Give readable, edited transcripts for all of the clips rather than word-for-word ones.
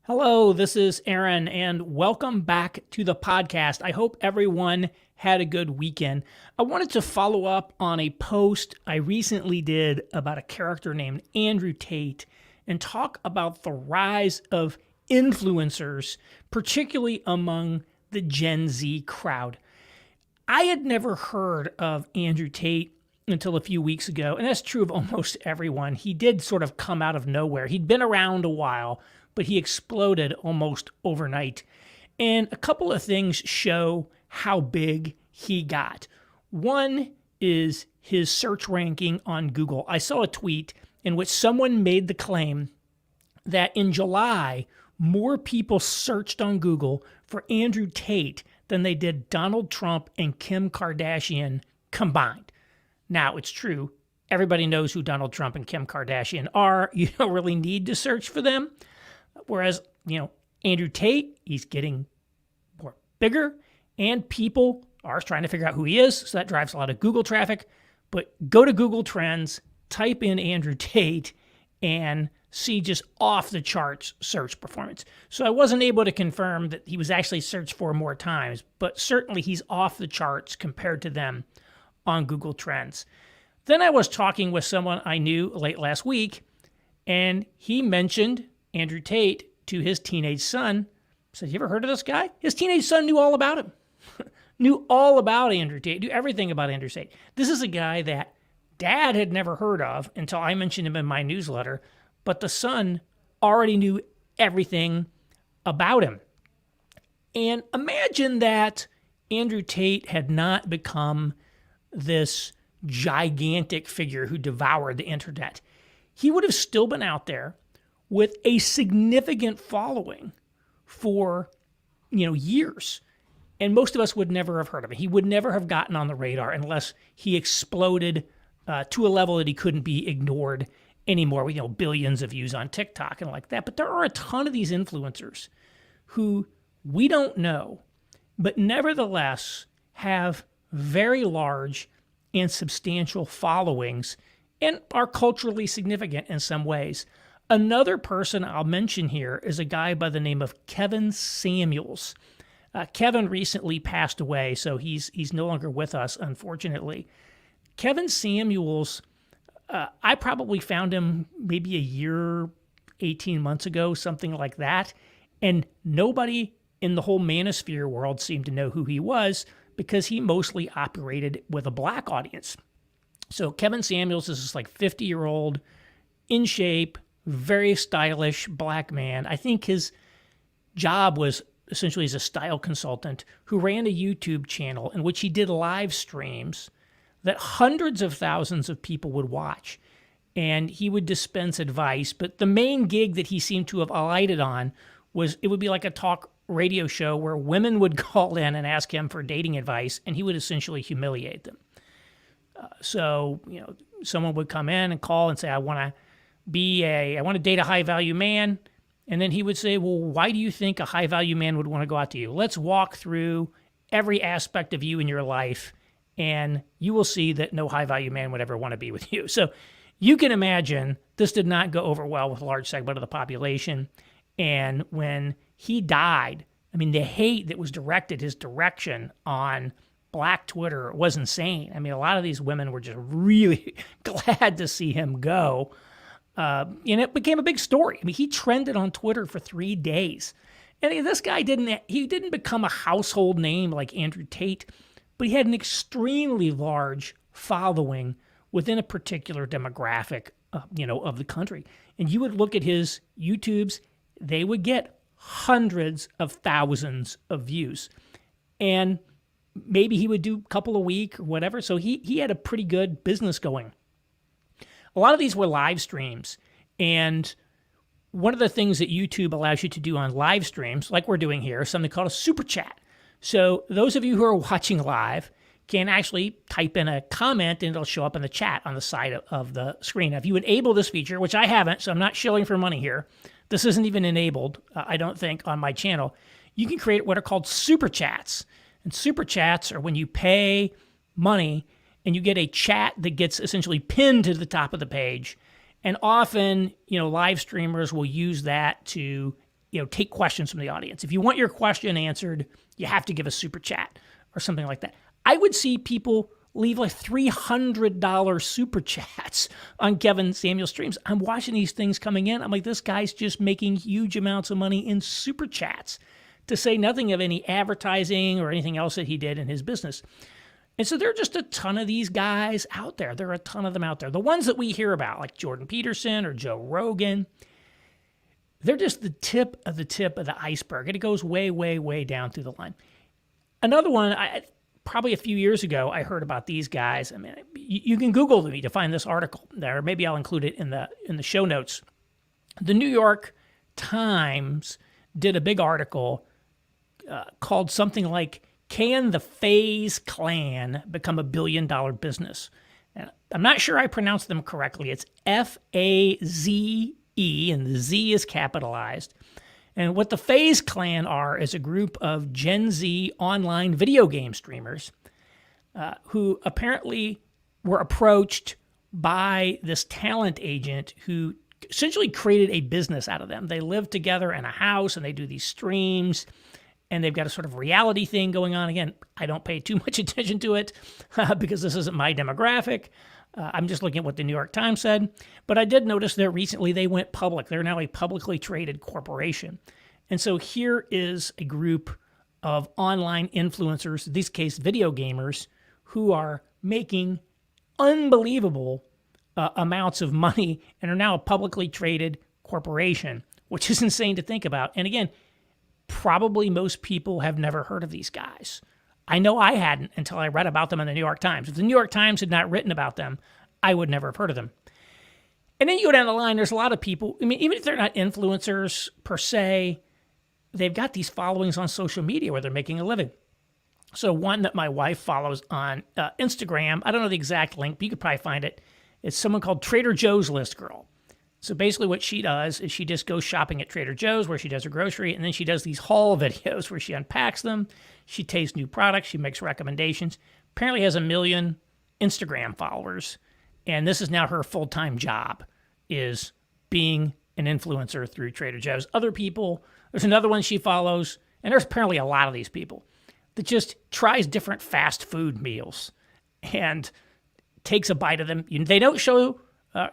Hello, this is Aaron, and welcome back to the podcast. I hope everyone had a good weekend. I wanted to follow up on a post I recently did about a character named Andrew Tate and talk about the rise of influencers, particularly among the Gen Z crowd. I had never heard of Andrew Tate until a few weeks ago, and that's true of almost everyone. He did sort of come out of nowhere. He'd been around a while, but he exploded almost overnight. And a couple of things show how big he got. One is his search ranking on Google. I saw a tweet in which someone made the claim that in July, more people searched on Google for Andrew Tate than they did Donald Trump and Kim Kardashian combined. Now, it's true. Everybody knows who Donald Trump and Kim Kardashian are. You don't really need to search for them. Whereas, Andrew Tate, he's getting more bigger, and people are trying to figure out who he is, so that drives a lot of Google traffic. But go to Google Trends, type in Andrew Tate, and see just off-the-charts search performance. So I wasn't able to confirm that he was actually searched for more times, but certainly he's off the charts compared to them on Google Trends. Then I was talking with someone I knew late last week, and he mentioned Andrew Tate to his teenage son. Said, "You ever heard of this guy?" His teenage son knew all about him. Knew all about Andrew Tate, knew everything about Andrew Tate. This is a guy that dad had never heard of until I mentioned him in my newsletter, but the son already knew everything about him. And imagine that Andrew Tate had not become this gigantic figure who devoured the internet. He would have still been out there with a significant following for, years. And most of us would never have heard of him. He would never have gotten on the radar unless he exploded to a level that he couldn't be ignored anymore with, billions of views on TikTok and like that. But there are a ton of these influencers who we don't know, but nevertheless have very large and substantial followings and are culturally significant in some ways. Another person I'll mention here is a guy by the name of Kevin Samuels. Kevin recently passed away, so he's no longer with us, unfortunately. Kevin Samuels, I probably found him maybe a year, 18 months ago, something like that, and nobody in the whole manosphere world seemed to know who he was because he mostly operated with a black audience. So Kevin Samuels is this 50-year-old, in shape, very stylish black man. I think his job was essentially as a style consultant who ran a YouTube channel in which he did live streams that hundreds of thousands of people would watch. And he would dispense advice. But the main gig that he seemed to have alighted on was it would be like a talk radio show where women would call in and ask him for dating advice, and he would essentially humiliate them. So someone would come in and call and say, I want to date a high-value man. And then he would say, well, why do you think a high-value man would want to go out to you? Let's walk through every aspect of you in your life, and you will see that no high-value man would ever want to be with you. So you can imagine this did not go over well with a large segment of the population. And when he died, the hate that was directed his direction on Black Twitter was insane. A lot of these women were just really glad to see him go. And it became a big story. He trended on Twitter for 3 days. And this guy didn't become a household name like Andrew Tate, but he had an extremely large following within a particular demographic, of the country. And you would look at his YouTubes, they would get hundreds of thousands of views. And maybe he would do a couple a week or whatever. So he had a pretty good business going. A lot of these were live streams. And one of the things that YouTube allows you to do on live streams, like we're doing here, is something called a super chat. So those of you who are watching live can actually type in a comment and it'll show up in the chat on the side of the screen. Now, if you enable this feature, which I haven't, so I'm not shilling for money here. This isn't even enabled, I don't think, on my channel. You can create what are called super chats. And super chats are when you pay money and you get a chat that gets essentially pinned to the top of the page. And often, live streamers will use that to take questions from the audience. If you want your question answered, you have to give a super chat or something like that. I would see people leave like $300 super chats on Kevin Samuel streams. I'm watching these things coming in. I'm like, this guy's just making huge amounts of money in super chats, to say nothing of any advertising or anything else that he did in his business. And so there are just a ton of these guys out there. There are a ton of them out there. The ones that we hear about, like Jordan Peterson or Joe Rogan, they're just the tip of the iceberg. And it goes way, way, way down through the line. Another one, probably a few years ago, I heard about these guys. I mean, you can Google me to find this article there. Maybe I'll include it in the show notes. The New York Times did a big article called something like, "Can the FaZe Clan become a billion-dollar business?" And I'm not sure I pronounced them correctly. It's F-A-Z-E, and the Z is capitalized. And what the FaZe Clan are is a group of Gen Z online video game streamers who apparently were approached by this talent agent who essentially created a business out of them. They live together in a house and they do these streams, and they've got a sort of reality thing going on. Again, I don't pay too much attention to it because this isn't my demographic. I'm just looking at what the New York Times said. But I did notice that recently they went public. They're now a publicly traded corporation. And so here is a group of online influencers, in this case video gamers, who are making unbelievable amounts of money and are now a publicly traded corporation, which is insane to think about. And again, probably most people have never heard of these guys. I know I hadn't until I read about them in the New York Times. If the New York Times had not written about them, I would never have heard of them. And then you go down the line, there's a lot of people, I mean, even if they're not influencers per se, they've got these followings on social media where they're making a living. So one that my wife follows on Instagram, I don't know the exact link, but you could probably find it. It's someone called Trader Joe's List Girl. So basically what she does is she just goes shopping at Trader Joe's where she does her grocery, and then she does these haul videos where she unpacks them, she tastes new products, she makes recommendations. Apparently has 1 million Instagram followers, and this is now her full-time job, is being an influencer through Trader Joe's. Other people, there's another one she follows, and there's apparently a lot of these people, that just tries different fast food meals and takes a bite of them. They don't show...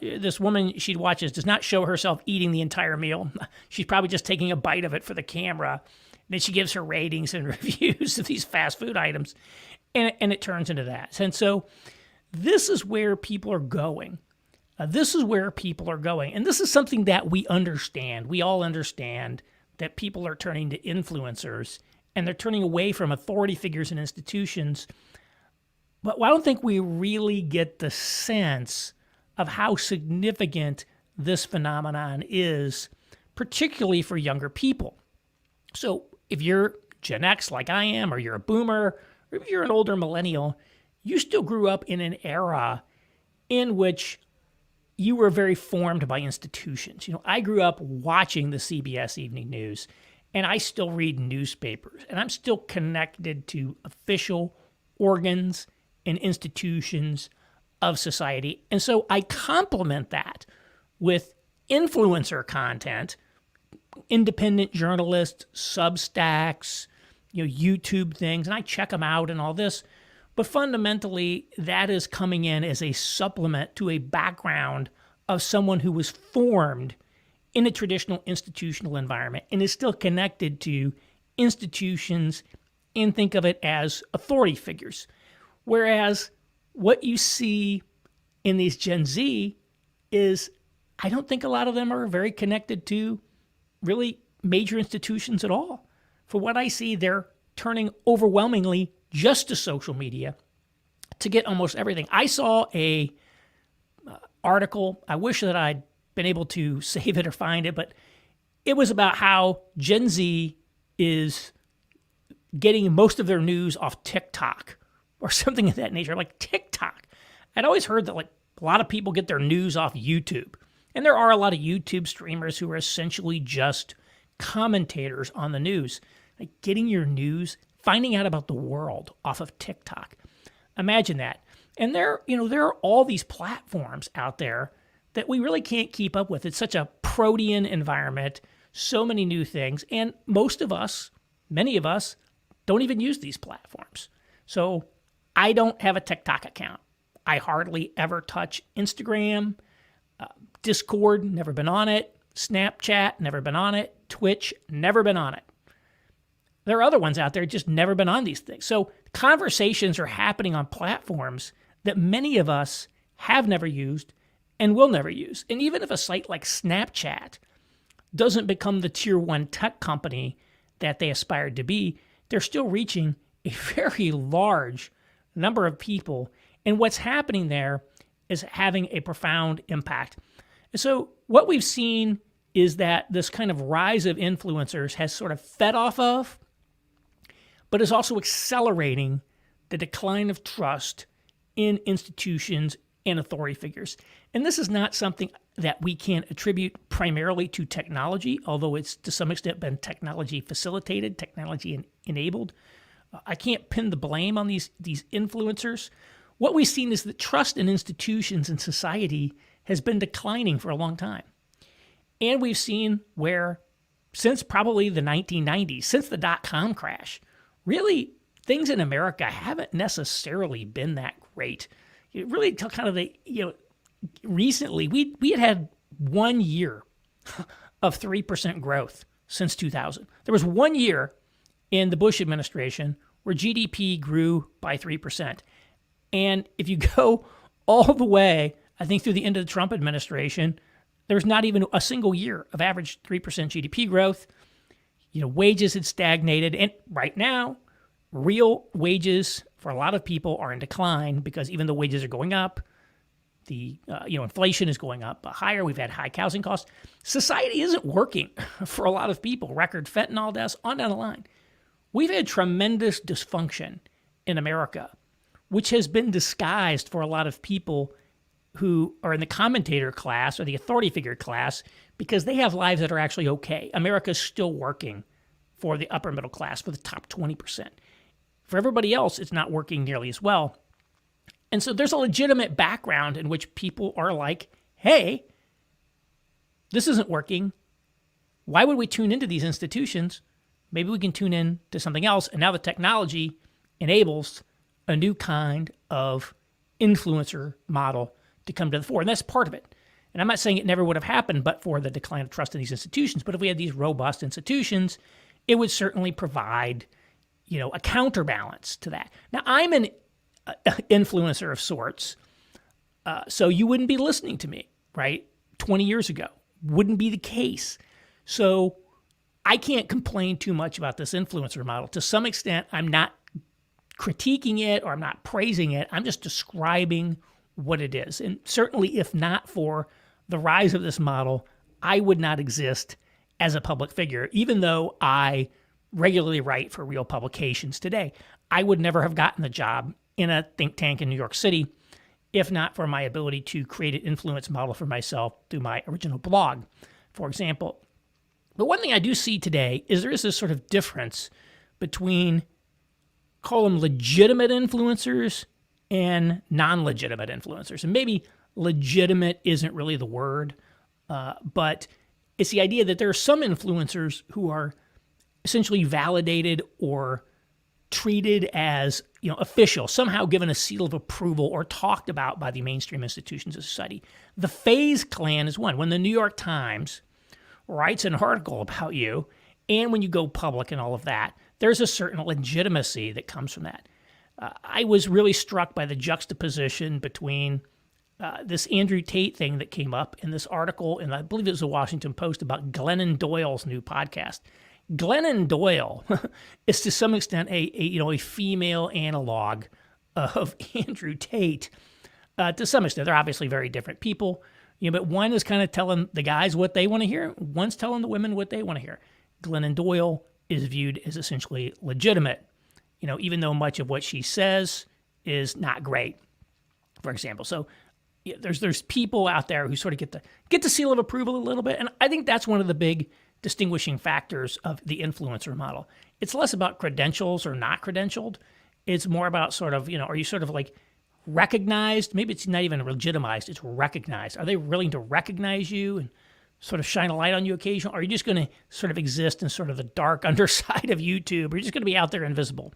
this woman she watches does not show herself eating the entire meal. She's probably just taking a bite of it for the camera. Then she gives her ratings and reviews of these fast food items, and it turns into that. And so this is where people are going. This is where people are going. And this is something that we understand. We all understand that people are turning to influencers, and they're turning away from authority figures and institutions. But I don't think we really get the sense of how significant this phenomenon is, particularly for younger people. So if you're Gen X like I am, or you're a boomer, or if you're an older millennial, you still grew up in an era in which you were very formed by institutions. I grew up watching the CBS Evening News, and I still read newspapers, and I'm still connected to official organs and institutions of society. And so I complement that with influencer content, independent journalists, Substacks, YouTube things, and I check them out and all this. But fundamentally, that is coming in as a supplement to a background of someone who was formed in a traditional institutional environment and is still connected to institutions and think of it as authority figures. Whereas what you see in these Gen Z is, I don't think a lot of them are very connected to really major institutions at all. For what I see, they're turning overwhelmingly just to social media to get almost everything. I saw a article, I wish that I'd been able to save it or find it, but it was about how Gen Z is getting most of their news off TikTok or something of that nature, like TikTok. I'd always heard that like a lot of people get their news off YouTube. And there are a lot of YouTube streamers who are essentially just commentators on the news. Like getting your news, finding out about the world off of TikTok. Imagine that. And there are all these platforms out there that we really can't keep up with. It's such a protean environment. so many new things. And most of us, many of us, don't even use these platforms. So I don't have a TikTok account. I hardly ever touch Instagram, Discord, never been on it. Snapchat, never been on it. Twitch, never been on it. There are other ones out there, just never been on these things. So conversations are happening on platforms that many of us have never used and will never use. And even if a site like Snapchat doesn't become the tier 1 tech company that they aspired to be, they're still reaching a very large number of people. And what's happening there is having a profound impact. And so what we've seen is that this kind of rise of influencers has sort of fed off of, but is also accelerating the decline of trust in institutions and authority figures. And this is not something that we can attribute primarily to technology, although it's to some extent been technology facilitated, technology enabled. I can't pin the blame on these influencers. What we've seen is that trust in institutions and society has been declining for a long time. And we've seen where, since probably the 1990s, since the dot-com crash, really things in America haven't necessarily been that great. It really until kind of recently, we had 1 year of 3% growth since 2000. There was 1 year in the Bush administration where GDP grew by 3%. And if you go all the way, I think through the end of the Trump administration, there's not even a single year of average 3% GDP growth. Wages had stagnated. And right now, real wages for a lot of people are in decline because even though wages are going up, the inflation is going up higher. We've had high housing costs. Society isn't working for a lot of people. Record fentanyl deaths, on down the line. We've had tremendous dysfunction in America, which has been disguised for a lot of people who are in the commentator class or the authority figure class because they have lives that are actually okay. America's still working for the upper middle class, for the top 20%. For everybody else, it's not working nearly as well. And so there's a legitimate background in which people are like, hey, this isn't working. Why would we tune into these institutions? Maybe we can tune in to something else. And now the technology enables a new kind of influencer model to come to the fore. And that's part of it. And I'm not saying it never would have happened but for the decline of trust in these institutions. But if we had these robust institutions, it would certainly provide, a counterbalance to that. Now, I'm an influencer of sorts, so you wouldn't be listening to me, right? 20 years ago. Wouldn't be the case. So I can't complain too much about this influencer model. To some extent, I'm not critiquing it or I'm not praising it. I'm just describing what it is. And certainly, if not for the rise of this model, I would not exist as a public figure, even though I regularly write for real publications today. I would never have gotten the job in a think tank in New York City if not for my ability to create an influence model for myself through my original blog, for example. But one thing I do see today is there is this sort of difference between, call them legitimate influencers and non-legitimate influencers. And maybe legitimate isn't really the word, but it's the idea that there are some influencers who are essentially validated or treated as official, somehow given a seal of approval or talked about by the mainstream institutions of society. The FaZe Clan is one. When the New York Times writes an article about you, and when you go public and all of that, there's a certain legitimacy that comes from that. I was really struck by the juxtaposition between this Andrew Tate thing that came up in this article, and I believe it was the Washington Post, about Glennon Doyle's new podcast. Glennon Doyle is to some extent a female analog of Andrew Tate. To some extent, they're obviously very different people, but one is kind of telling the guys what they want to hear. One's telling the women what they want to hear. Glennon Doyle is viewed as essentially legitimate, even though much of what she says is not great, for example. So there's people out there who sort of get the seal of approval a little bit, and I think that's one of the big distinguishing factors of the influencer model. It's less about credentials or not credentialed. It's more about sort of, are you sort of like recognized? Maybe it's not even legitimized, it's recognized. Are they willing to recognize you and sort of shine a light on you occasionally? Or are you just going to sort of exist in sort of the dark underside of YouTube? Or are you just going to be out there invisible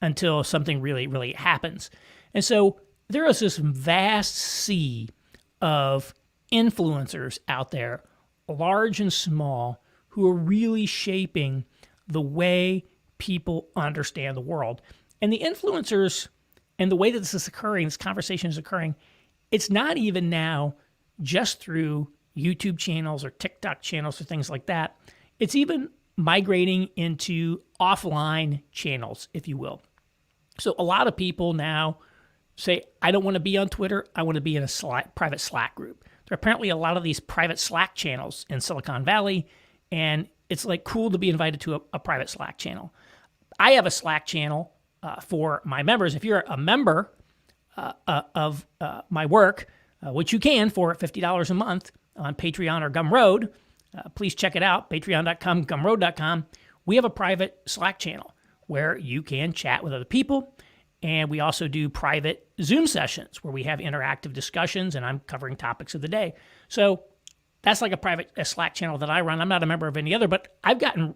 until something really, really happens? And so there is this vast sea of influencers out there, large and small, who are really shaping the way people understand the world. And the influencers and the way that this is occurring, this conversation is occurring, it's not even now just through YouTube channels or TikTok channels or things like that. It's even migrating into offline channels, if you will. So a lot of people now say, I don't want to be on Twitter. I want to be in a private Slack group. There are apparently a lot of these private Slack channels in Silicon Valley, and it's like cool to be invited to a private Slack channel. I have a Slack channel for my members. If you're a member of my work, which you can for $50 a month on Patreon or Gumroad, please check it out, patreon.com, gumroad.com. We have a private Slack channel where you can chat with other people. And we also do private Zoom sessions where we have interactive discussions and I'm covering topics of the day. So that's like a Slack channel that I run. I'm not a member of any other, but I've gotten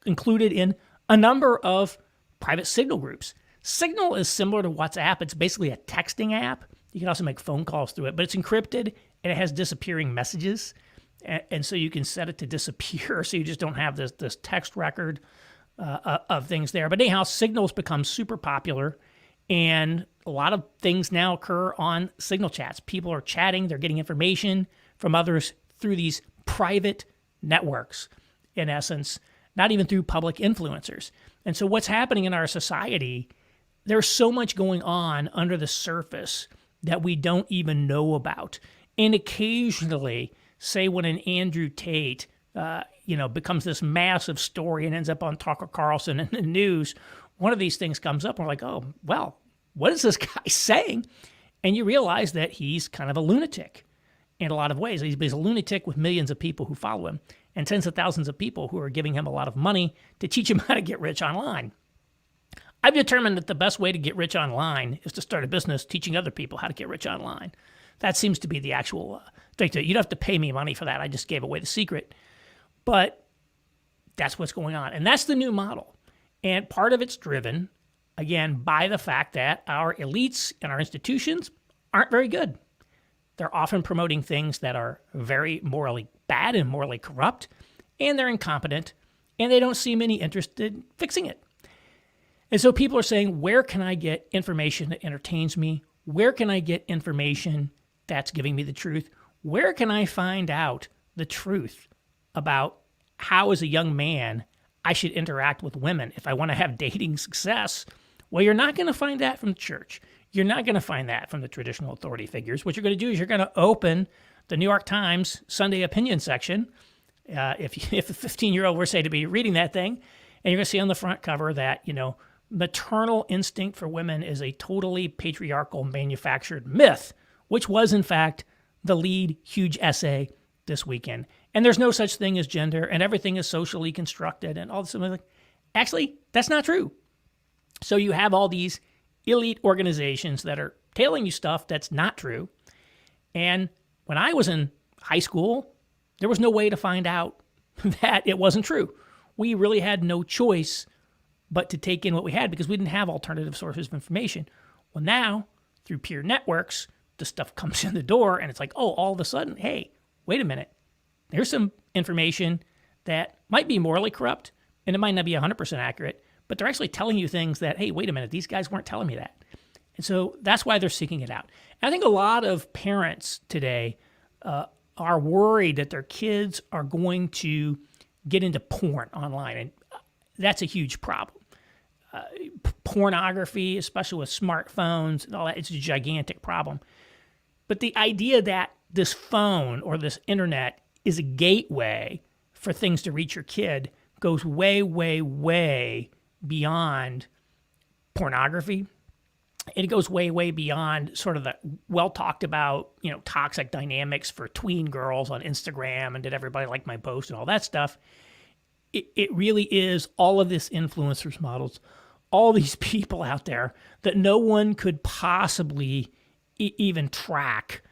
included in a number of private Signal groups. Signal is similar to WhatsApp. It's basically a texting app. You can also make phone calls through it, but it's encrypted and it has disappearing messages. And so you can set it to disappear so you just don't have this text record of things there. But anyhow, Signal's become super popular, and a lot of things now occur on Signal chats. People are chatting, they're getting information from others through these private networks, in essence, not even through public influencers. And so what's happening in our society, there's so much going on under the surface that we don't even know about. And occasionally, say when an Andrew Tate becomes this massive story and ends up on Tucker Carlson and the news, one of these things comes up and we're like, oh, well, what is this guy saying? And you realize that he's kind of a lunatic in a lot of ways. He's a lunatic with millions of people who follow him and tens of thousands of people who are giving him a lot of money to teach him how to get rich online. I've determined that the best way to get rich online is to start a business teaching other people how to get rich online. That seems to be the actual thing to it. You don't have to pay me money for that. I just gave away the secret. But that's what's going on. And that's the new model. And part of it's driven, again, by the fact that our elites and our institutions aren't very good. They're often promoting things that are very morally bad and morally corrupt, and they're incompetent, and they don't seem any interested in fixing it. And so people are saying, where can I get information that entertains me? Where can I get information that's giving me the truth? Where can I find out the truth about how, as a young man, I should interact with women if I want to have dating success? Well, you're not going to find that from the church. You're not going to find that from the traditional authority figures. What you're going to do is you're going to open the New York Times Sunday opinion section, if a 15-year-old were, say, to be reading that thing, and you're going to see on the front cover that, maternal instinct for women is a totally patriarchal manufactured myth, which was, in fact, the lead huge essay this weekend. And there's no such thing as gender, and everything is socially constructed, and all this. Actually, that's not true. So you have all these elite organizations that are telling you stuff that's not true. And when I was in high school, there was no way to find out that it wasn't true. We really had no choice but to take in what we had because we didn't have alternative sources of information. Well, now, through peer networks, the stuff comes in the door, and it's like, oh, all of a sudden, hey, wait a minute. There's some information that might be morally corrupt, and it might not be 100% accurate, but they're actually telling you things that, hey, wait a minute, these guys weren't telling me that. And so that's why they're seeking it out. And I think a lot of parents today are worried that their kids are going to get into porn online, and that's a huge problem. Pornography, especially with smartphones and all that, it's a gigantic problem. But the idea that this phone or this internet is a gateway for things to reach your kid goes way, way, way beyond pornography. It goes way, way beyond sort of the well-talked about, toxic dynamics for tween girls on Instagram and did everybody like my post and all that stuff. It really is all of this influencers models, all these people out there that no one could possibly even track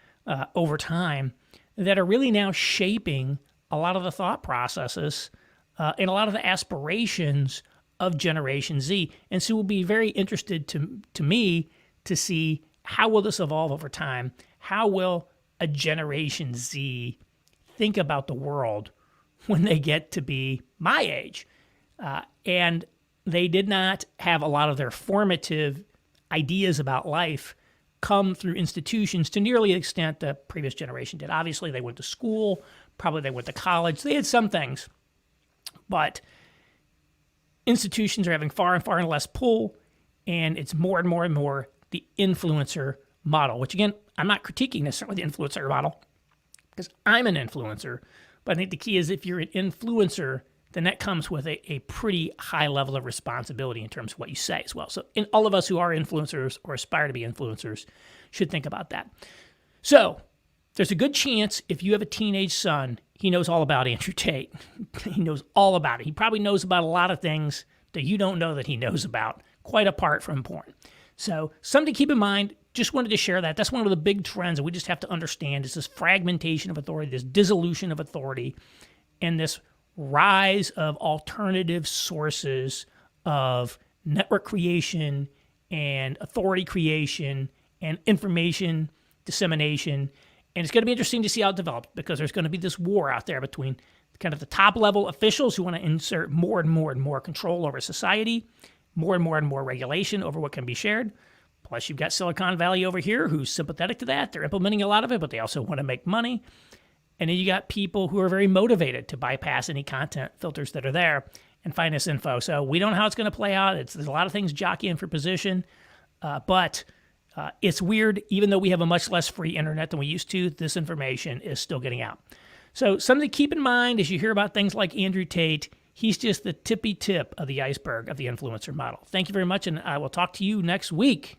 over time that are really now shaping a lot of the thought processes and a lot of the aspirations of Generation Z. And so it will be very interested to me to see how will this evolve over time? How will a Generation Z think about the world when they get to be my age? And they did not have a lot of their formative ideas about life come through institutions to nearly the extent the previous generation did. Obviously, they went to school, probably they went to college. They had some things, but institutions are having far and less pull, and it's more and more the influencer model, which again, I'm not critiquing necessarily the influencer model because I'm an influencer, but I think the key is if you're an influencer, then that comes with a pretty high level of responsibility in terms of what you say as well. So all of us who are influencers or aspire to be influencers should think about that. So there's a good chance if you have a teenage son, he knows all about Andrew Tate. He knows all about it. He probably knows about a lot of things that you don't know that he knows about, quite apart from porn. So something to keep in mind. Just wanted to share that. That's one of the big trends that we just have to understand is this fragmentation of authority, this dissolution of authority, and this rise of alternative sources of network creation and authority creation and information dissemination. And it's going to be interesting to see how it develops because there's going to be this war out there between kind of the top level officials who want to insert more and more control over society, more and more regulation over what can be shared. Plus, you've got Silicon Valley over here who's sympathetic to that. They're implementing a lot of it, but they also want to make money. And then you got people who are very motivated to bypass any content filters that are there and find this info. So we don't know how it's going to play out. There's a lot of things jockeying for position, but it's weird. Even though we have a much less free internet than we used to, this information is still getting out. So something to keep in mind as you hear about things like Andrew Tate. He's just the tippy tip of the iceberg of the influencer model. Thank you very much, and I will talk to you next week.